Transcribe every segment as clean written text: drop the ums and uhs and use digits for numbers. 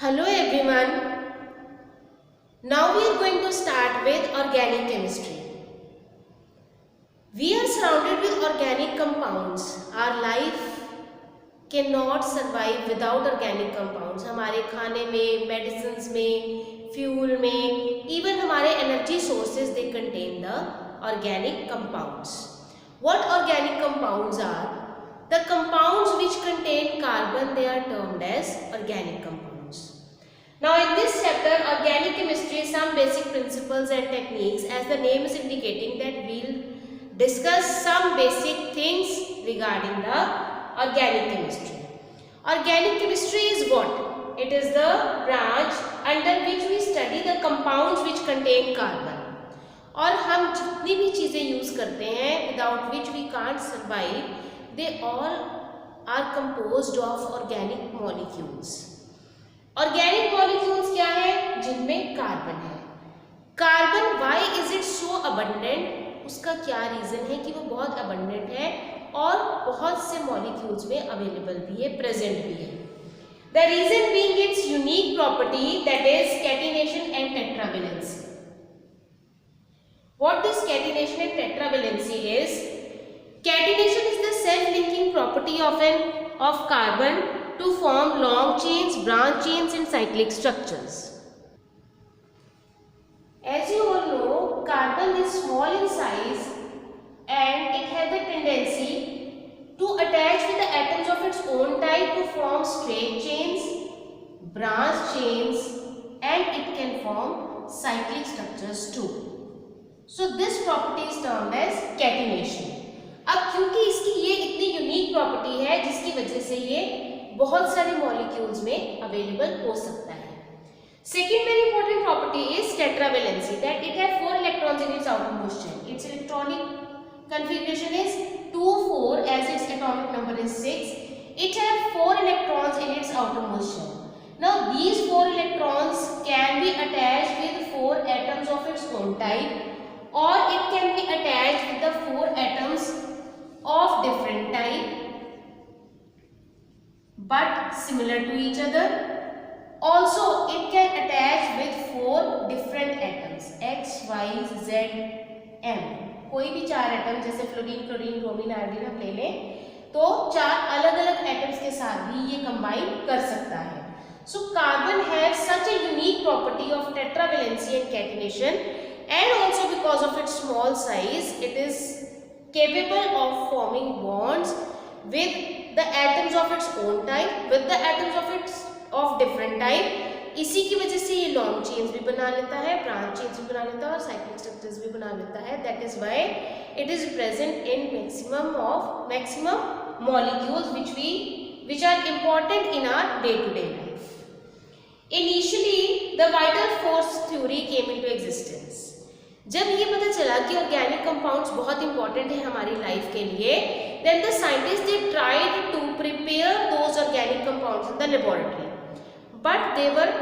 Hello everyone. Now we are going to start with organic chemistry. We are surrounded with organic compounds. Our life cannot survive without organic compounds. हमारे खाने में, medicines में, fuel में, even हमारे energy sources they contain the organic compounds. What organic compounds are? The compounds which contain carbon they are termed as organic compounds. Now in this chapter organic chemistry, some basic principles and techniques, as the name is indicating that we'll discuss some basic things regarding the organic chemistry. Organic chemistry is what? It is the branch under which we study the compounds which contain carbon. और हम जितनी भी चीज़ें use करते हैं without which we can't survive, they all are composed of organic molecules. Organic molecules क्या है? जिनमें कार्बन है. Carbon why is it so abundant? उसका क्या रीजन है कि वो बहुत अबंडेंट है और बहुत से मॉलिक्यूल्स में अवेलेबल भी है, प्रेजेंट भी है. The reason being its unique property that is catenation and tetravalency. What this catenation and tetravalency is? Catenation is the self linking property of carbon to form long chains, branch chains and cyclic structures. As you all know, carbon is small in size and it has the tendency to attach with the atoms of its own type to form straight chains, branch chains and it can form cyclic structures too. So this property is termed as catenation. अब क्योंकि इसकी ये इतनी unique property है जिसकी वजह से ये बहुत सारे मॉलिक्यूल्स में अवेलेबल हो सकता है. Second very important property is tetravalency, that it have 4 electrons in its outermost shell. Its electronic configuration is 2 4 as its atomic number is 6. It have 4 electrons in its outermost shell. Now these 4 electrons can be attached with 4 atoms of its own type or it can be attached with the 4 atoms of different type but similar to each other. Also it can attach with 4 different atoms X, Y, Z, M. कोई भी 4 atom जैसे fluorine, chlorine, bromine, iodine हम ले लें तो 4 अलग अलग atoms के साथ भी ये कंबाइन कर सकता है. So carbon have such a unique property of tetravalency and catenation and also because of its small size it is capable of forming bonds with the atoms of its own type with the atoms of different type. इसी की वजह से ये long chains भी बना लेता है, branch chains भी बना लेता है और साइक्लिक स्ट्रक्चर्स भी बना लेता है. That is why it is present in maximum molecules which are important in our day to day life. Initially the vital force theory came into existence. जब ये पता चला कि ऑर्गेनिक कंपाउंड्स बहुत इंपॉर्टेंट है हमारी लाइफ के लिए, then the scientists they tried to prepare those organic compounds in the laboratory, but they were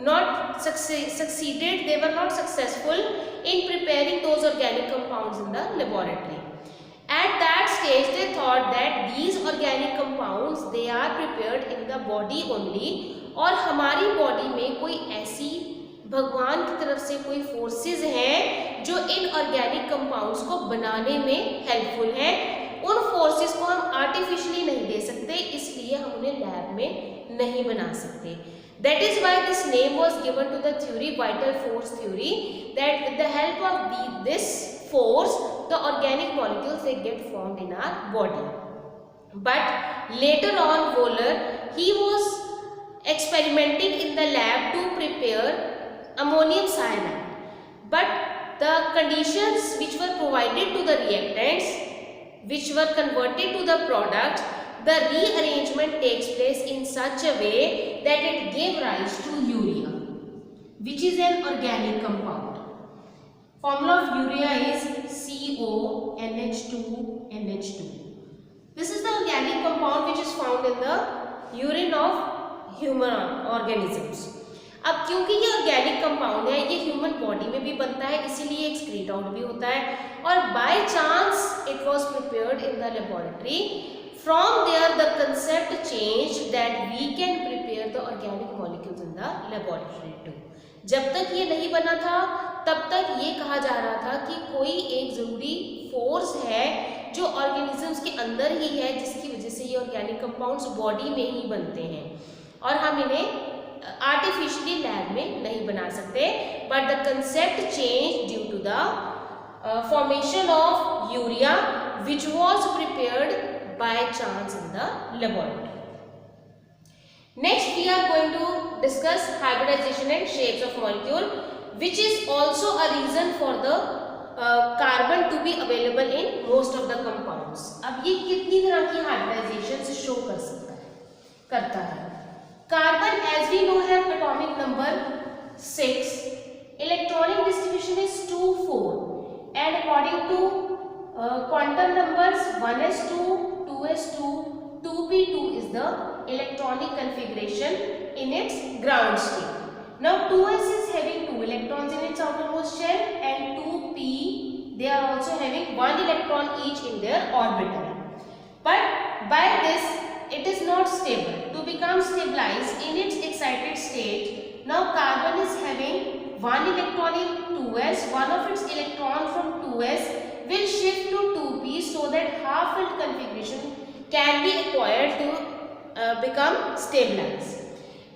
not successful in preparing those organic compounds in the laboratory. At that stage they thought that these organic compounds they are prepared in the body only और हमारी body में कोई ऐसी भगवान की तरफ से कोई फोर्सेस हैं जो इन ऑर्गेनिक कंपाउंड्स को बनाने में हेल्पफुल हैं. उन फोर्सेस को हम आर्टिफिशियली नहीं दे सकते, इसलिए हम उन्हें लैब में नहीं बना सकते. That is why this name was given to the theory vital force theory, that with the help of this force the organic molecules they get formed in our body. But later on Wohler he was experimenting in the lab to prepare ammonium cyanide, but the conditions which were provided to the reactants which were converted to the product, the rearrangement takes place in such a way that it gave rise to urea, which is an organic compound. Formula of urea is CONH2NH2. This is the organic compound which is found in the urine of human organisms. अब क्योंकि ये organic compound है ये human body में भी बनता है, इसीलिए एक्सक्रीट आउट भी होता है और by chance it was prepared in the laboratory. From there the concept change that we can prepare the organic organic molecules in the laboratory too. जब तक ये नहीं बना था तब तक ये कहा जा रहा था कि कोई एक ज़रूरी फोर्स है जो ऑर्गेनिजम्स के अंदर ही है, जिसकी वजह से ये ऑर्गेनिक कंपाउंड्स बॉडी में ही बनते हैं और हम इन्हें आर्टिफिशियली लैब में नहीं बना सकते. But the concept change due to the formation of urea which was prepared by chance in the laboratory. Next we are going to discuss hybridization and shapes of molecule, which is also a reason for the carbon to be available in most of the compounds. अब ये कितनी तरह की hybridization से show करता है. Carbon as we know have atomic number 6, electronic distribution is 2, 4, and according to quantum numbers 1s2, 2s2, 2p2 is the electronic configuration in its ground state. Now 2s is having 2 electrons in its outermost shell, and 2p they are also having 1 electron each in their orbital. But by this it is not stable. To become stabilized in its excited state, now carbon is having 1 electron in 2s. One of its electron from 2s will shift to 2p so that half-filled configuration can be acquired to become stabilized.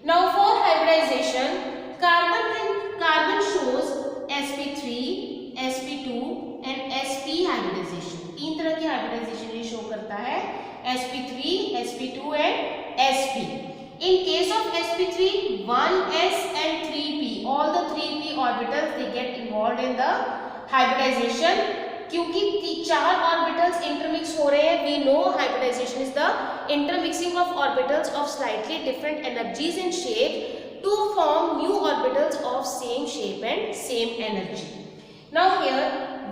Now for hybridization, carbon shows sp3, sp2 and sp hybridization. तीन तरह की hybridization ये show करता है, sp3, sp2 and sp. In case of sp3, 1s and 3p, all the 3p orbitals they get involved in the hybridization. क्योंकि 4 orbitals intermix हो रहे हैं. We know hybridisation is the intermixing of orbitals of slightly different energies and shape to form new orbitals of same shape and same energy. Now here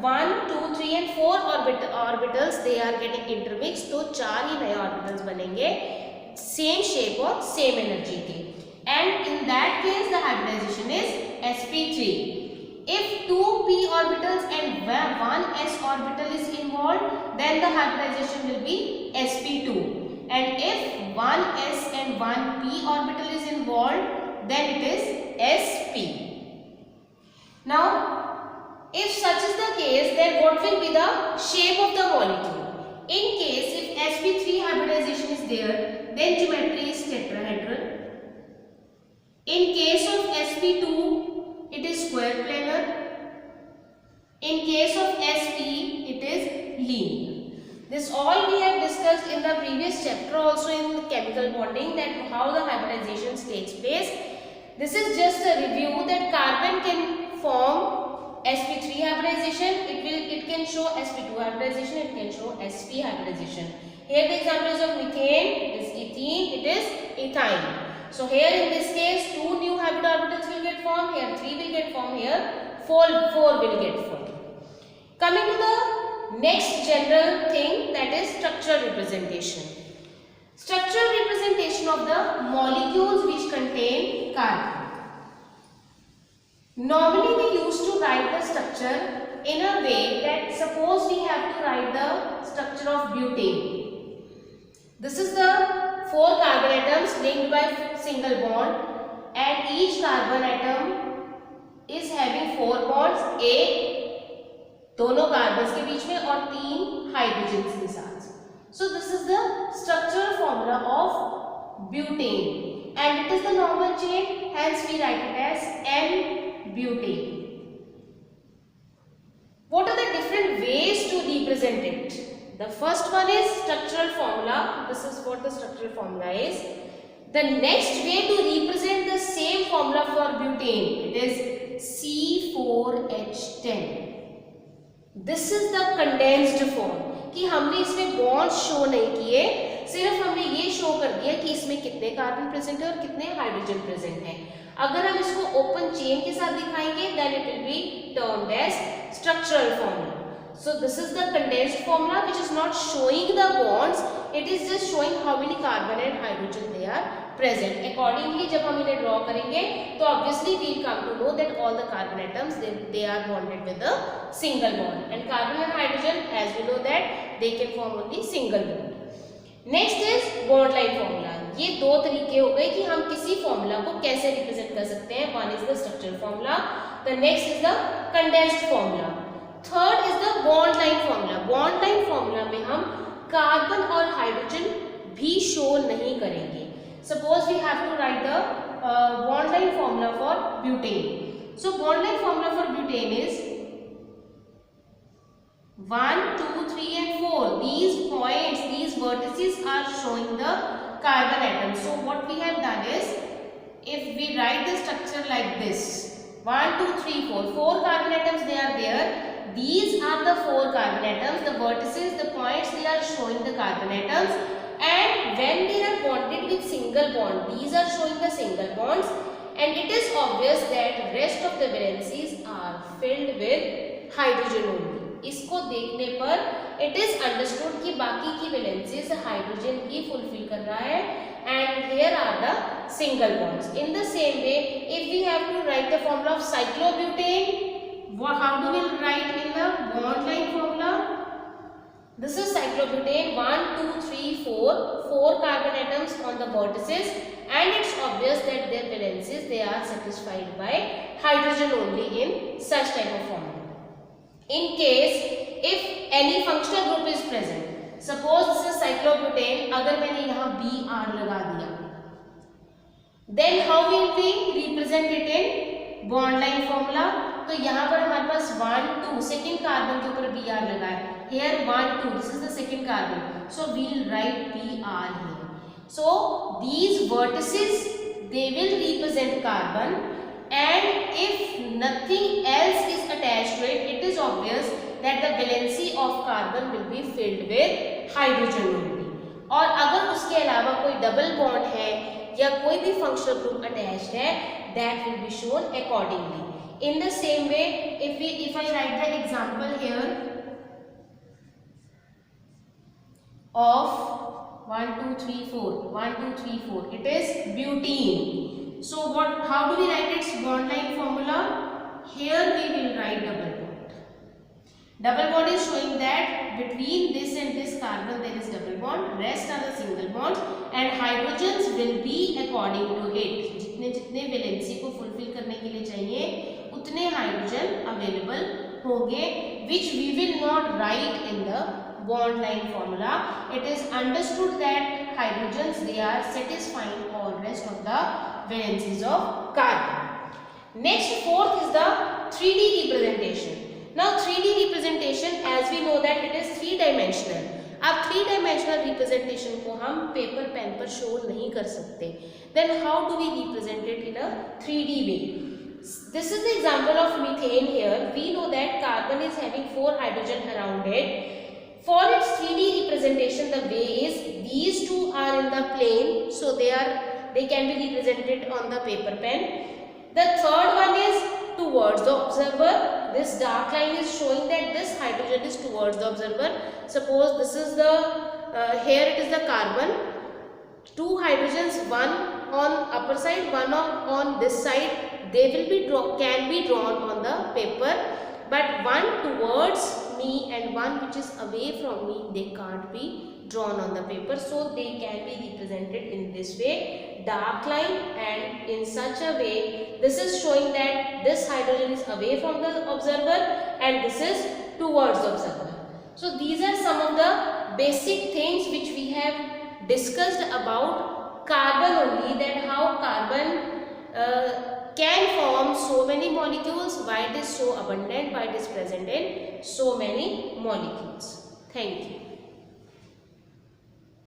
1, 2, 3 and 4 orbitals they are getting intermix. तो 4 ही नए orbitals बनेंगे same shape और same energy के. And in that case the hybridisation is sp3. If 2p orbitals and 1s orbital is involved, then the hybridization will be sp2. And if 1s and 1p orbital is involved, then it is sp. Now, if such is the case, then what will be the shape of the molecule? In case if sp3 hybridization is there, then geometry is tetrahedral. In case of sp2, it is square planar. In case of sp, it is linear. This all we have discussed in the previous chapter, also in the chemical bonding, that how the hybridization takes place. This is just a review that carbon can form sp3 hybridization. It can show sp2 hybridization. It can show sp hybridization. Here the examples of methane, it is ethene, it is ethyne. So here in this case 2 new hybrid orbitals will get formed, here 3 will get formed, here 4 will get formed. Coming to the next general thing, that is structural representation. Structural representation of the molecules which contain carbon. Normally we used to write the structure in a way that suppose we have to write the structure of butane. This is the 4 carbon atoms linked by single bond, and each carbon atom is having 4 bonds, एक दोनों carbons के बीच में और 3 hydrogens के साथ. So this is the structural formula of butane, and it is the normal chain, hence we write it as N-butane. What are the different ways to represent it? The first one is structural formula. This is what the structural formula is. The next way to represent the same formula for butane, it is C4H10. This is the condensed form. कि हमने इसमें bonds show नहीं किए, सिर्फ हमने ये show कर दिया कि इसमें कितने कार्बन प्रेजेंट है और कितने हाइड्रोजन प्रेजेंट है. अगर हम इसको ओपन चेन के साथ दिखाएंगे, then it will be termed as structural formula. So this is the condensed formula which is not showing the bonds, it is just showing how many carbon and hydrogen they are present. Accordingly जब हम इन्हें draw करेंगे तो obviously we will come to know that all the carbon atoms they are bonded with a single bond, and carbon and hydrogen, as we know that they can form only single bond. Next is bond line formula. ये दो तरीके हो गए कि हम किसी formula को कैसे रिप्रेजेंट कर सकते हैं. One is the structural formula, the next is the condensed formula, third is the bond line formula. Bond line formula में हम कार्बन और हाइड्रोजन भी शो नहीं करेंगे. Suppose we have to write the bond line formula for butane. So bond line formula for butane is 1, 2, 3 and 4. These points, these vertices are showing the carbon atoms. So what we have done is, if we write the structure like this, 1, 2, 3, 4, 4 carbon atoms they are there. These are the 4 carbon atoms. The vertices, the points, they are showing the carbon atoms. And when they are bonded with single bond, these are showing the single bonds. And it is obvious that rest of the valencies are filled with hydrogen only. इसको देखने पर it is understood कि बाकी की valencies hydrogen ही fulfill कर रहा है and here are the single bonds. In the same way, if we have to write the formula of cyclobutane, how do we write in the bond line formula? This is cyclobutane, 1, 2, 3, 4, 4 carbon atoms on the vertices, and it's obvious that their valencies they are satisfied by hydrogen only in such type of formula. In case if any functional group is present, suppose this is cyclobutane, अगर मैंने यहाँ Br लगा दिया, then how will we represent it in bond line formula? तो यहाँ पर हमारे पास 1, 2 second carbon के ऊपर Br लगा है. Here 1, 2, this is the second carbon, so we will write Br here. So these vertices they will represent carbon, and if nothing else is attached to it, it is obvious that the valency of carbon will be filled with hydrogen only. और अगर उसके अलावा कोई double bond है या कोई भी functional group attached है, that will be shown accordingly. In the same way, if I write the example here of 1, 2, 3, 4, 1, 2, 3, 4, it is butene. So how do we write its bond line formula? Here we will write double bond. Double bond is showing that between this and this carbon there is double bond, rest are the single bonds, and hydrogens will be according to it. जितने valency को fulfill करने के लिए चाहिए उतने hydrogen available होंगे, which we will not write in the bond line formula. It is understood that hydrogens they are satisfying all rest of the valencies of carbon. Next, fourth is the 3D representation. Now 3D representation, as we know that it is 3-dimensional. अब 3-dimensional representation को हम paper pen पर show नहीं कर सकते. Then how do we represent it in a 3D way? This is the example of methane here. We know that carbon is having 4 hydrogen around it. For its 3D representation, the way is these two are in the plane, so they can be represented on the paper pen. The third one is towards the observer. This dark line is showing that this hydrogen is towards the observer. Suppose this is the here it is the carbon. 2 hydrogens, one on upper side, one on this side. They will be can be drawn on the paper, but one towards me and one which is away from me, they can't be drawn on the paper, so they can be represented in this way, dark line, and in such a way this is showing that this hydrogen is away from the observer and this is towards the observer. So these are some of the basic things which we have discussed about carbon only, that how carbon can form so many molecules, why it is so abundant, why it is present in so many molecules. Thank you.